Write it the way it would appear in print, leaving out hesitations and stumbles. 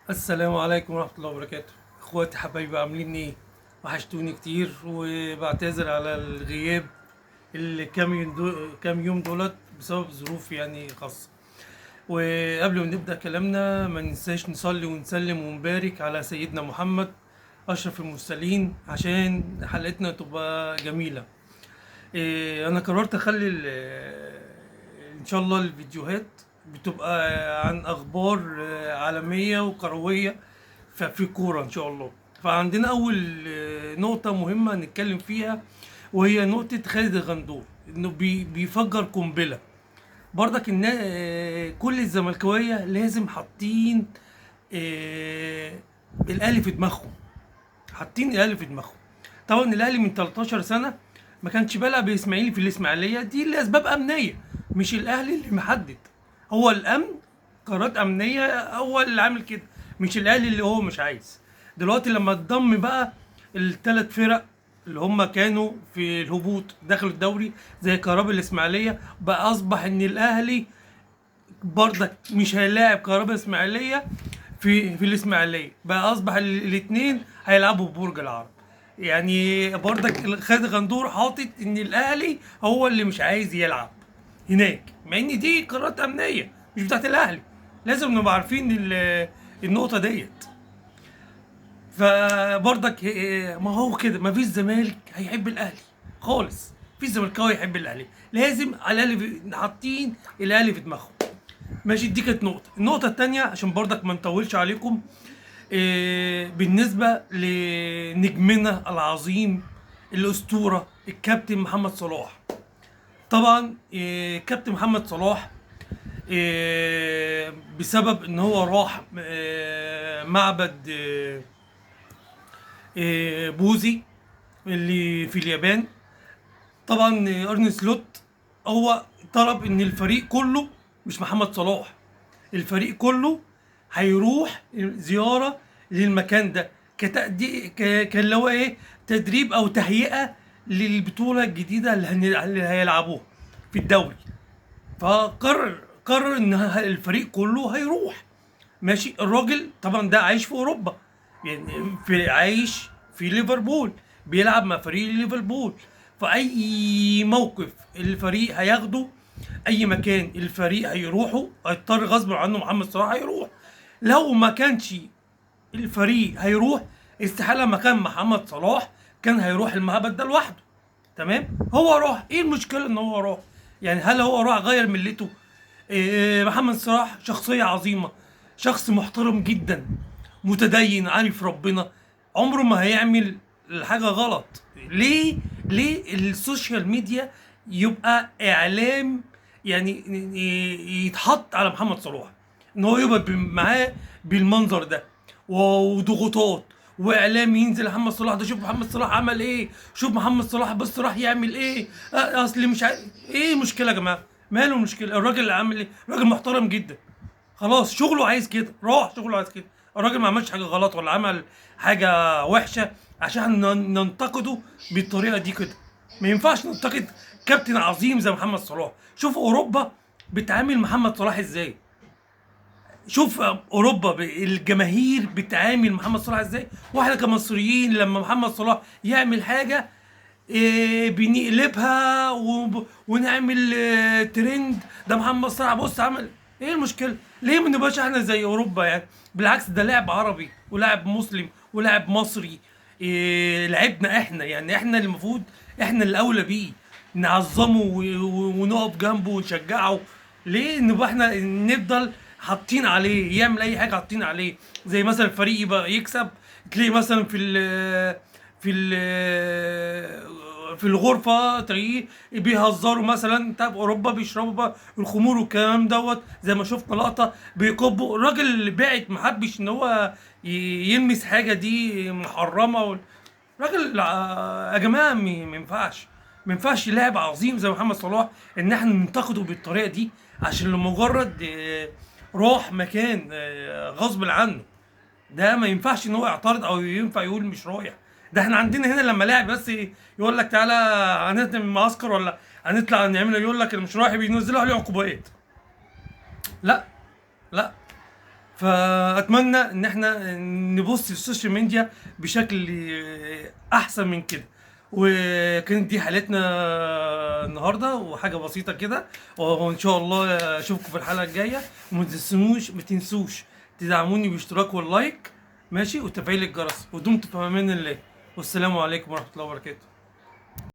السلام عليكم ورحمة الله وبركاته. اخواتي حبايبي عاملين ايه؟ وحشتوني كتير وبعتذر على الغياب كام يوم دولت بسبب ظروف يعني خاصة. وقبل ما نبدأ كلامنا ما ننساش نصلي ونسلم ونبارك على سيدنا محمد أشرف المرسلين عشان حلقتنا تبقى جميلة. انا قررت اخلي ان شاء الله الفيديوهات بتبقى عن اخبار عالميه وكرويه في كوره ان شاء الله. فعندنا اول نقطه مهمه نتكلم فيها، وهي نقطه خالد الغندور انه بيفجر قنبله. برضك كل الزملكاويه لازم حاطين الاهلي في دماغهم، حاطين الاهلي في دماغهم. طبعا الاهلي من 13 سنه ما كانش بيلعب بالاسماعيلي في الاسماعيليه دي لاسباب امنيه، مش الاهلي اللي محدد، هو الامن، قرارات امنيه هو اللي عامل كده، مش الاهلي اللي هو مش عايز. دلوقتي لما اتضم بقى الثلاث فرق اللي هم كانوا في الهبوط داخل الدوري زي كهرباء الاسماعيليه، بقى اصبح ان الاهلي برضك مش هيلاعب كهرباء اسماعيليه في الاسماعيليه، بقى اصبح الاثنين هيلعبوا في برج العرب. يعني برضك خالد غندور حاطط ان الاهلي هو اللي مش عايز يلعب هناك، مع ان دي قرارات امنيه مش بتاعت الاهلي. لازم نبقى عارفين النقطه ديت. فبرضك ما هو كده، ما فيش زمالك هيحب الاهلي خالص، في زملكاوي يحب الاهلي، لازم على الاهلي حاطين الاهلي في دماغهم. ماشي، دي كانت نقطة. النقطة التانية عشان برضك ما نطولش عليكم، بالنسبة لنجمنا العظيم الأسطورة الكابتن محمد صلاح. طبعا كابتن محمد صلاح بسبب ان هو راح معبد بوذي اللي في اليابان. طبعا ارن سلوت هو طلب ان الفريق كله، مش محمد صلاح، الفريق كله هيروح زياره للمكان ده كان اللي هو ايه، تدريب او تهيئه للبطوله الجديده اللي هيلعبوها في الدوري. قرر ان الفريق كله هيروح. ماشي، الراجل طبعا ده عايش في اوروبا، يعني عايش في ليفربول، بيلعب مع فريق ليفربول. فاي موقف الفريق هياخده، اي مكان الفريق هيروحه هيضطر غصب عنه محمد صلاح هيروح. لو ما كانش الفريق هيروح، استحاله مكان محمد صلاح كان هيروح المعبد ده لوحده. تمام، هو راح، ايه المشكله ان هو راح؟ يعني هل هو راح غير ملته؟ محمد صلاح شخصيه عظيمه، شخص محترم جدا، متدين، عارف ربنا، عمره ما هيعمل حاجه غلط. ليه السوشيال ميديا يبقى اعلام، يعني يتحط على محمد صلاح ان هو يبقى معاه بالمنظر ده، وضغوطات واعلام ينزل محمد صلاح ده، شوف محمد صلاح عمل ايه، شوف محمد صلاح بس راح يعمل ايه، اصل مش ايه المشكله يا جماعه؟ ماله المشكله؟ الراجل اللي عامل ايه راجل محترم جدا، خلاص شغله عايز كده، راح شغله عايز كده. الراجل ما عملش حاجه غلط ولا عمل حاجه وحشه عشان ننتقده بالطريقه دي كده. ما ينفعش ننتقد كابتن عظيم زي محمد صلاح. شوف اوروبا بتعامل محمد صلاح ازاي، شوف اوروبا الجماهير بتعامل محمد صلاح ازاي، واحنا كمصريين لما محمد صلاح يعمل حاجه بنقلبها ونعمل ترند، ده محمد صلاح بص عمل ايه المشكله؟ ليه ما نبقاش احنا زي اوروبا يعني؟ بالعكس، ده لاعب عربي ولاعب مسلم ولاعب مصري، لعبنا احنا، يعني احنا اللي المفروض احنا اللي اولى بيه نعظمه ونقف جنبه ونشجعه. ليه نبقى احنا نفضل حاطين عليه يعمل اي حاجه، حاطين عليه زي مثلا الفريق يبقى يكسب، تلاقي مثلا في ال في الغرفه تلاقيه بيهزروا مثلا. انت في اوروبا بيشربوا بقى الخمور والكلام دوت، زي ما شفنا لقطه بيكبوا الراجل اللي بعت ما حبش ان هو يلمس حاجه دي محرمه راجل يا جماعه ما ينفعش، ما ينفعش لاعب عظيم زي محمد صلاح ان احنا ننتقده بالطريقه دي عشان لمجرد راح مكان غصب عنه. ده ما ينفعش ان هو يعترض او ينفع يقول مش رايح. ده احنا عندنا هنا لما لاعب بس يقول لك تعالى هنهدم المعسكر ولا هنطلع نعمل، يقول لك اللي مش رايح بينزلوا عليه عقوبات. لا لا. فاتمنى ان احنا نبص للسوشيال ميديا بشكل احسن من كده. وكانت دي حلقتنا النهارده، وحاجه بسيطه كده، وان شاء الله اشوفكم في الحلقه الجايه. وما تنسوش تدعموني باشتراك واللايك، ماشي، وتفعيل الجرس. ودمتم في امان الله، والسلام عليكم ورحمه الله وبركاته.